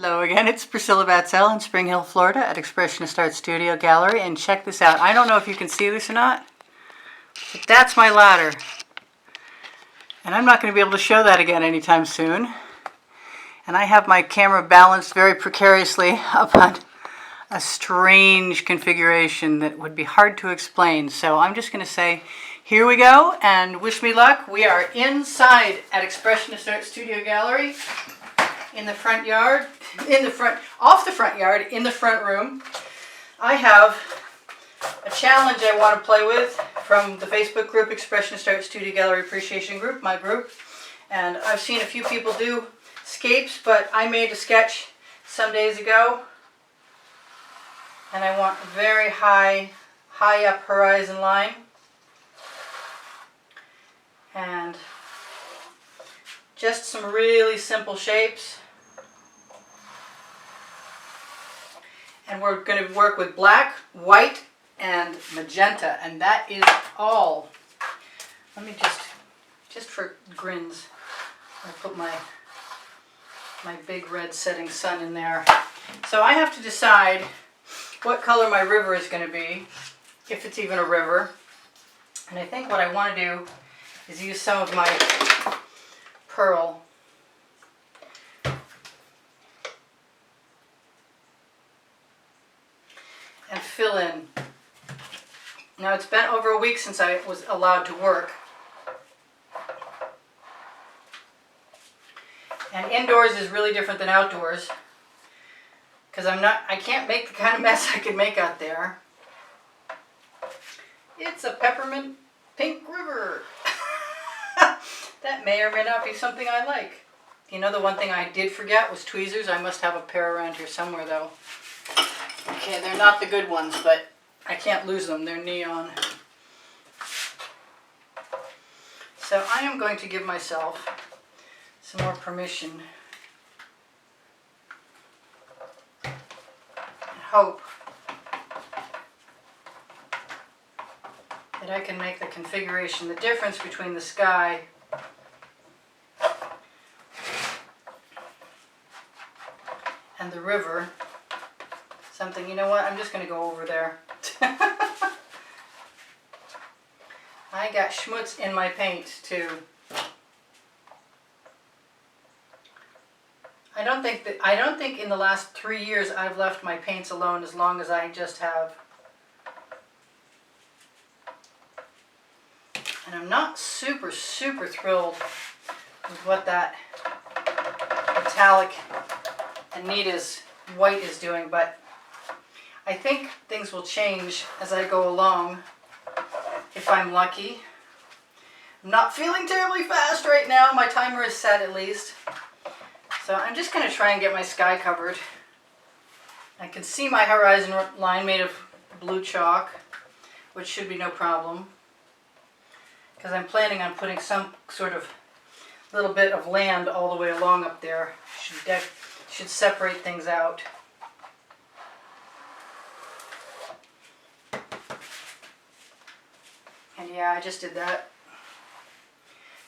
Hello again, it's Priscilla Batzell in Spring Hill, Florida at Expressionist Art Studio Gallery, and check this out. I don't know if you can see this or not, but that's my ladder. And I'm not going to be able to show that again anytime soon. And I have my camera balanced very precariously upon a strange configuration that would be hard to explain. So I'm just going to say, here we go, and wish me luck. We are inside at Expressionist Art Studio Gallery. In the front yard, off the front yard, in the front room. I have a challenge I want to play with from the Facebook group, Expressionist Art Studio Gallery Appreciation Group, my group. And I've seen a few people do scapes, but I made a sketch some days ago. And I want a very high up horizon line. And just some really simple shapes. And we're going to work with black, white, and magenta. And that is all. Let me just for grins, I'll put my big red setting sun in there. So I have to decide what color my river is going to be, if it's even a river. And I think what I want to do is use some of my pearl. And fill in. Now it's been over a week since I was allowed to work. And indoors is really different than outdoors. Because I can't make the kind of mess I could make out there. It's a peppermint pink river. That may or may not be something I like. You know, the one thing I did forget was tweezers. I must have a pair around here somewhere though. Okay, they're not the good ones, but I can't lose them. They're neon. So I am going to give myself some more permission and hope that I can make the configuration, the difference between the sky and the river. Something, you know what, I'm just going to go over there. I got schmutz in my paint too. I don't think in the last 3 years I've left my paints alone as long as I just have. And I'm not super thrilled with what that metallic Anita's white is doing, but I think things will change as I go along, if I'm lucky. I'm not feeling terribly fast right now. My timer is set at least. So I'm just going to try and get my sky covered. I can see my horizon line made of blue chalk, which should be no problem. Because I'm planning on putting some sort of little bit of land all the way along up there. Should separate things out. And yeah, I just did that.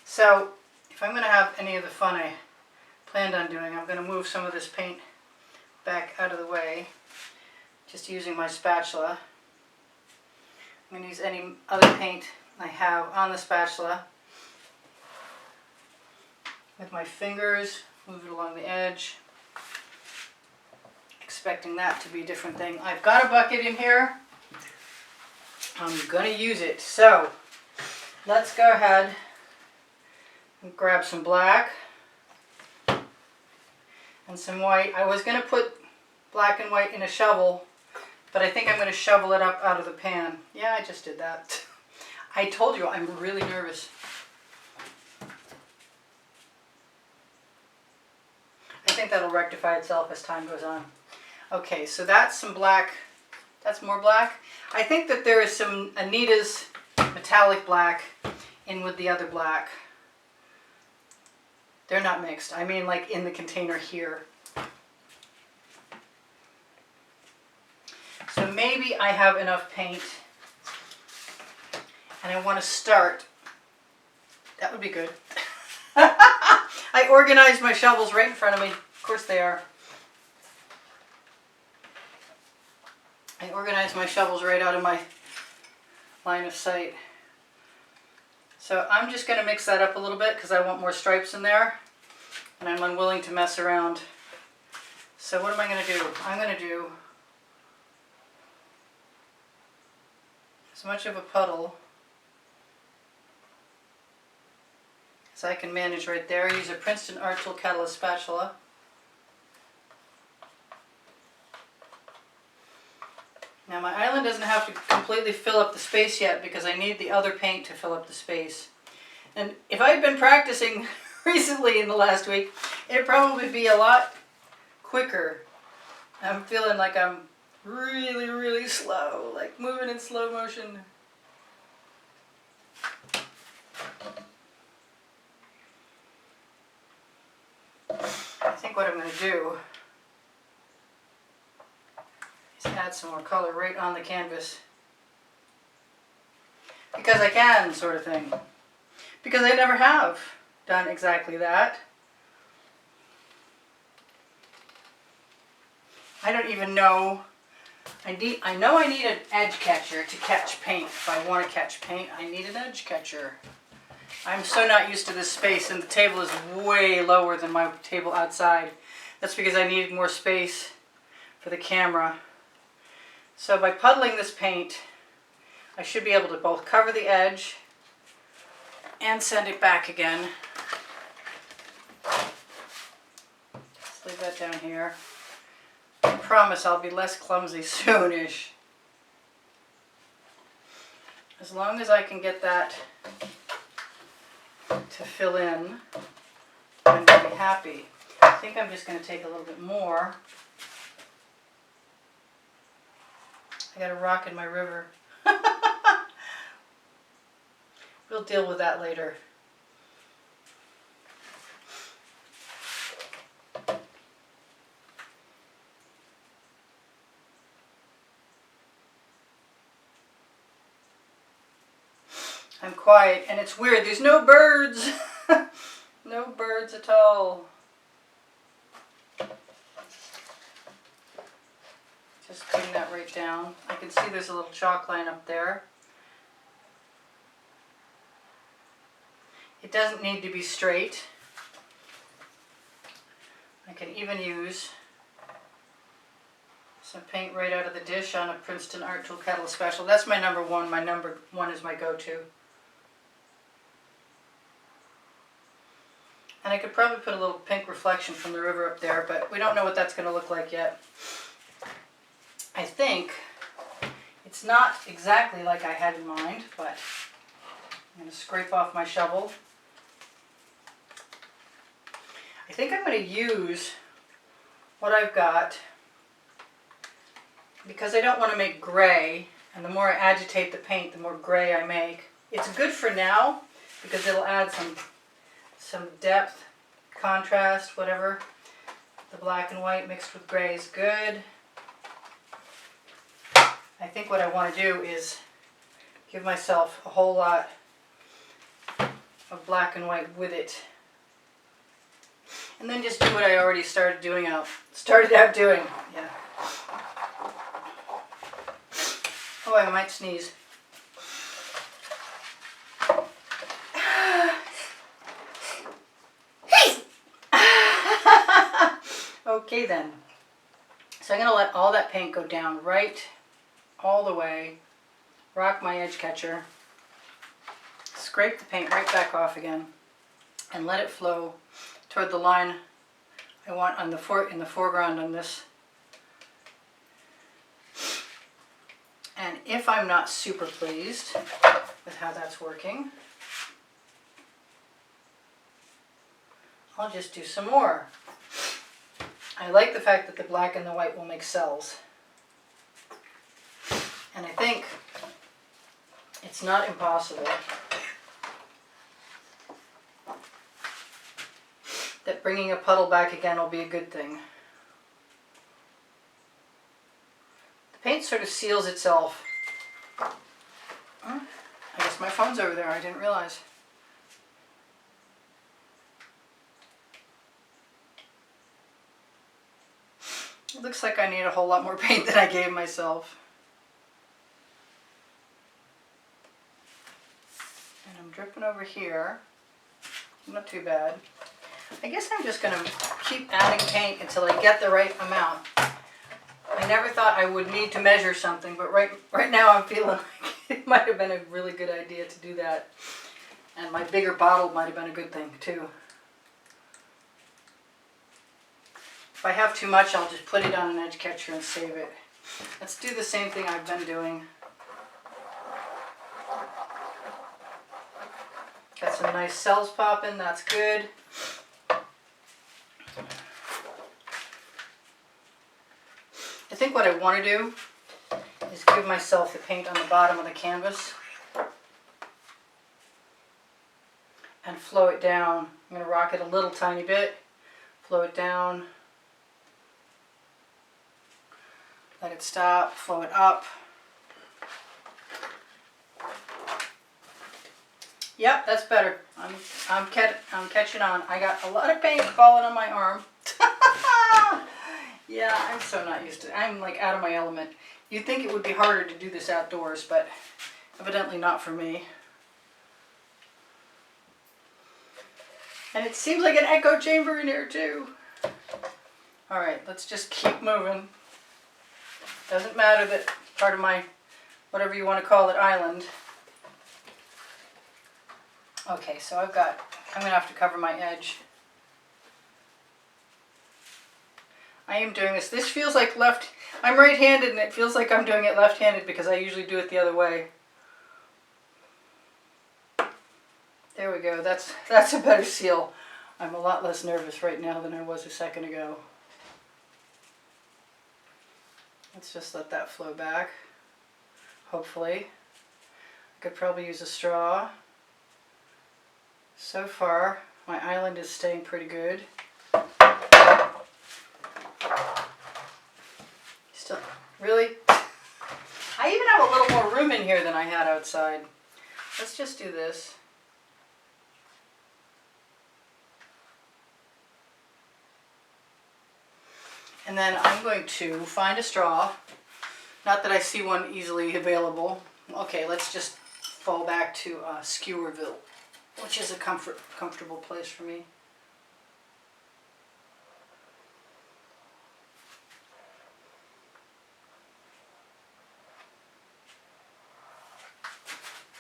So, if I'm going to have any of the fun I planned on doing, I'm going to move some of this paint back out of the way, just using my spatula. I'm going to use any other paint I have on the spatula. With my fingers, move it along the edge, expecting that to be a different thing. I've got a bucket in here. I'm going to use it. So, let's go ahead and grab some black and some white. I was going to put black and white in a shovel, but I think I'm going to shovel it up out of the pan. Yeah, I just did that. I told you, I'm really nervous. I think that'll rectify itself as time goes on. Okay, so that's some black. That's more black. I think that there is some Anita's metallic black in with the other black. They're not mixed. I mean like in the container here. So maybe I have enough paint and I want to start. That would be good. I organized my shovels right in front of me. Of course they are. I organized my shovels right out of my line of sight. So I'm just going to mix that up a little bit because I want more stripes in there, and I'm unwilling to mess around. So what am I going to do? I'm going to do as much of a puddle as I can manage right there. I use a Princeton Art Tool Catalyst spatula. Now my island doesn't have to completely fill up the space yet because I need the other paint to fill up the space. And if I had been practicing recently in the last week, it'd probably be a lot quicker. I'm feeling like I'm really, really slow, like moving in slow motion. I think what I'm going to do is add some more color right on the canvas. Because I can, sort of thing. Because I never have done exactly that. I don't even know. I know I need an edge catcher to catch paint. If I want to catch paint, I need an edge catcher. I'm so not used to this space, and the table is way lower than my table outside. That's because I needed more space for the camera. So by puddling this paint, I should be able to both cover the edge and send it back again. Just leave that down here. I promise I'll be less clumsy soonish. As long as I can get that to fill in, I'm going to be happy. I think I'm just going to take a little bit more. I got a rock in my river. We'll deal with that later. I'm quiet, and it's weird. There's no birds. No birds at all. Just putting that right down. I can see there's a little chalk line up there. It doesn't need to be straight. I can even use some paint right out of the dish on a Princeton Art Tool Catalyst Special. That's my number one. My number one is my go-to. And I could probably put a little pink reflection from the river up there, but we don't know what that's going to look like yet. I think it's not exactly like I had in mind, but I'm going to scrape off my shovel. I think I'm going to use what I've got because I don't want to make gray, and the more I agitate the paint, the more gray I make. It's good for now because it'll add some depth, contrast, whatever. The black and white mixed with gray is good. I think what I want to do is give myself a whole lot of black and white with it. And then just do what I already started out doing. Yeah. Oh, I might sneeze. Okay then. So I'm going to let all that paint go down right all the way. Rock my edge catcher. Scrape the paint right back off again. And let it flow toward the line I want on in the foreground on this. And if I'm not super pleased with how that's working, I'll just do some more. I like the fact that the black and the white will make cells. And I think it's not impossible that bringing a puddle back again will be a good thing. The paint sort of seals itself. I guess my phone's over there, I didn't realize. It looks like I need a whole lot more paint than I gave myself. I'm dripping over here. Not too bad. I guess I'm just going to keep adding paint until I get the right amount. I never thought I would need to measure something, but right now I'm feeling like it might have been a really good idea to do that. And my bigger bottle might have been a good thing too. If I have too much, I'll just put it on an edge catcher and save it. Let's do the same thing I've been doing. Got some nice cells popping, that's good. I think what I want to do is give myself the paint on the bottom of the canvas and flow it down. I'm going to rock it a little tiny bit, flow it down, let it stop, flow it up. Yep, that's better. I'm catching on. I got a lot of paint falling on my arm. Yeah, I'm so not used to it. I'm like out of my element. You'd think it would be harder to do this outdoors, but evidently not for me. And it seems like an echo chamber in here too. All right, let's just keep moving. Doesn't matter that part of my, whatever you want to call it, island. Okay, so I'm going to have to cover my edge. I am doing this. This feels like I'm right-handed and it feels like I'm doing it left-handed because I usually do it the other way. There we go. That's a better seal. I'm a lot less nervous right now than I was a second ago. Let's just let that flow back. Hopefully. I could probably use a straw. So far, my island is staying pretty good. Still, really? I even have a little more room in here than I had outside. Let's just do this. And then I'm going to find a straw. Not that I see one easily available. Okay, let's just fall back to Skewerville, which is a comfortable place for me.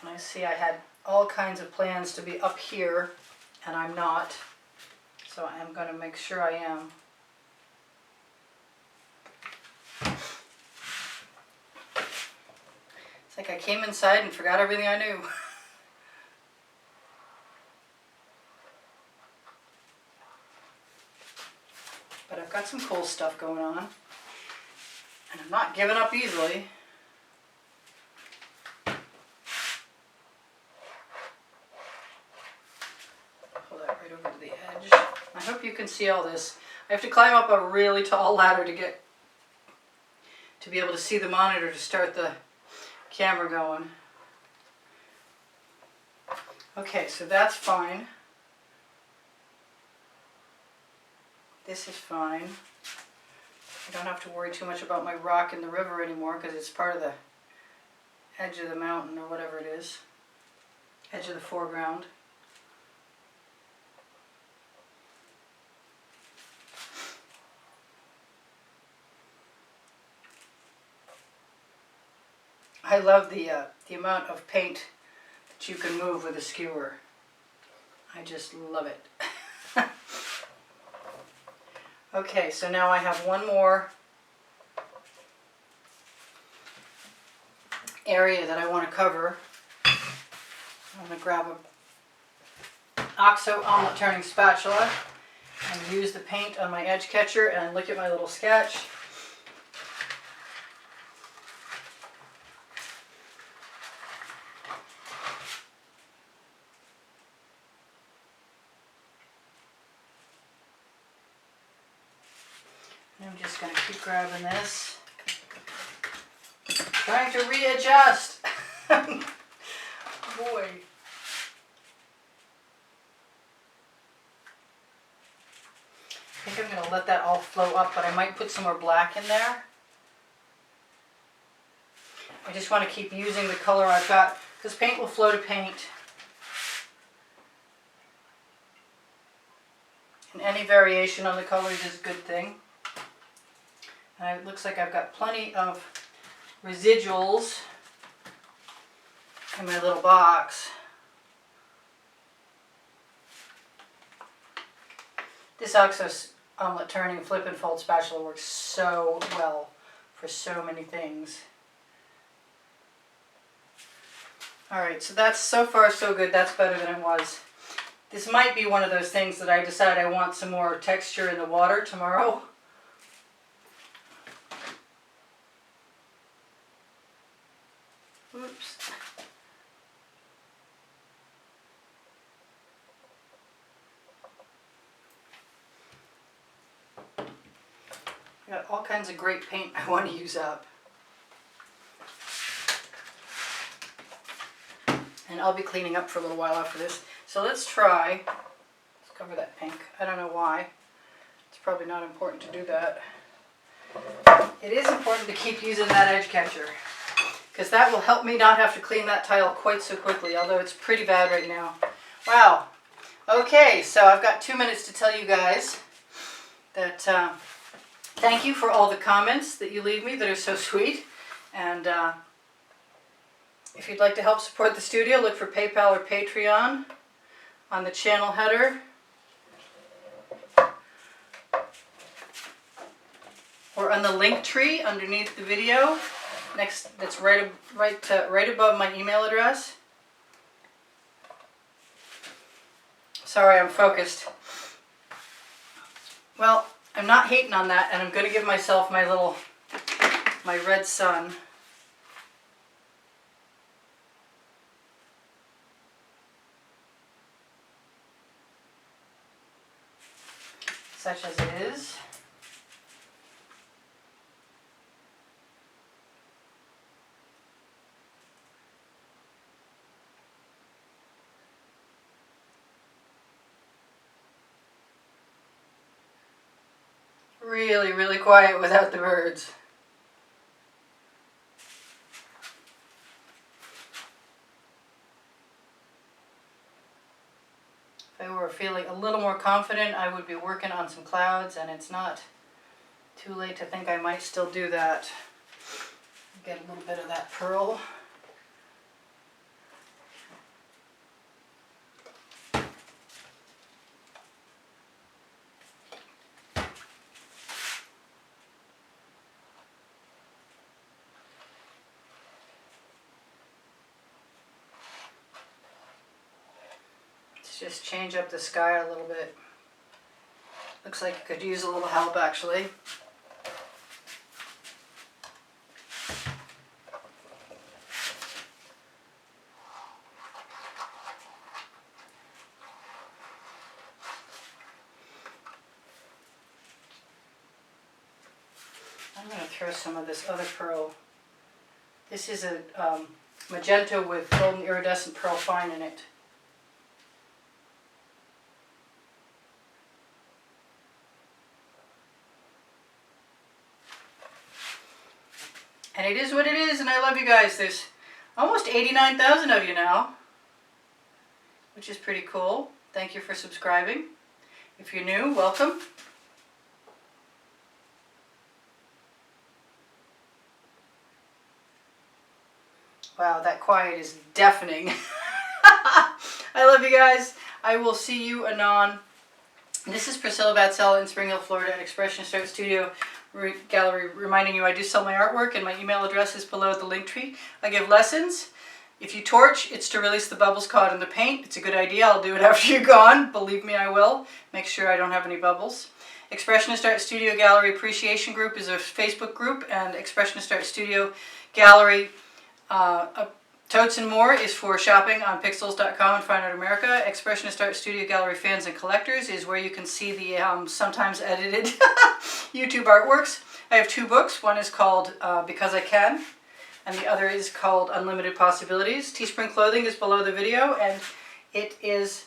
And I see I had all kinds of plans to be up here, and I'm not. So I'm going to make sure I am. It's like I came inside and forgot everything I knew. But I've got some cool stuff going on. And I'm not giving up easily. Pull that right over to the edge. I hope you can see all this. I have to climb up a really tall ladder to be able to see the monitor to start the camera going. Okay, so that's fine. This is fine. I don't have to worry too much about my rock in the river anymore because it's part of the edge of the mountain or whatever it is. Edge of the foreground. I love the amount of paint that you can move with a skewer. I just love it. Okay, so now I have one more area that I want to cover. I'm going to grab an OXO omelet turning spatula and use the paint on my edge catcher and look at my little sketch. I'm just going to keep grabbing this. Trying to readjust. Boy. I think I'm going to let that all flow up, but I might put some more black in there. I just want to keep using the color I've got, because paint will flow to paint. And any variation on the colors is a good thing. And it looks like I've got plenty of residuals in my little box. This OXO omelet turning flip and fold spatula works so well for so many things. Alright, so that's so far so good. That's better than it was. This might be one of those things that I decide I want some more texture in the water tomorrow. Oops. I got all kinds of great paint I want to use up. And I'll be cleaning up for a little while after this. So let's try, let's cover that pink. I don't know why. It's probably not important to do that. It is important to keep using that edge catcher, because that will help me not have to clean that tile quite so quickly, although it's pretty bad right now. Wow. Okay, so I've got 2 minutes to tell you guys that thank you for all the comments that you leave me that are so sweet. And if you'd like to help support the studio, look for PayPal or Patreon on the channel header. Or on the link tree underneath the video. Next, that's right above my email address. Sorry, I'm focused. Well, I'm not hating on that, and I'm going to give myself my red sun. Such as it is. Really, really quiet without the birds. If I were feeling a little more confident, I would be working on some clouds, and it's not too late to think I might still do that. Get a little bit of that pearl. Just change up the sky a little bit. Looks like it could use a little help, actually. I'm going to throw some of this other pearl. This is a magenta with golden iridescent pearl fine in it. And it is what it is, and I love you guys. There's almost 89,000 of you now, which is pretty cool. Thank you for subscribing. If you're new, welcome. Wow, that quiet is deafening. I love you guys. I will see you anon. This is Priscilla Batzell in Spring Hill, Florida at Expressionist Art Studio Gallery, reminding you I do sell my artwork, and my email address is below the link tree. I give lessons. If you torch, it's to release the bubbles caught in the paint. It's a good idea. I'll do it after you're gone. Believe me, I will. Make sure I don't have any bubbles. Expressionist Art Studio Gallery Appreciation Group is a Facebook group, and Expressionist Art Studio Gallery Totes and More is for shopping on pixels.com and Fine Art America. Expressionist Art Studio Gallery Fans and Collectors is where you can see the sometimes edited YouTube artworks. I have 2 books. One is called Because I Can, and the other is called Unlimited Possibilities. Teespring clothing is below the video, and it is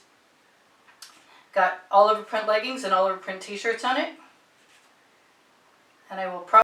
got all over print leggings and all over print t-shirts on it. And I will probably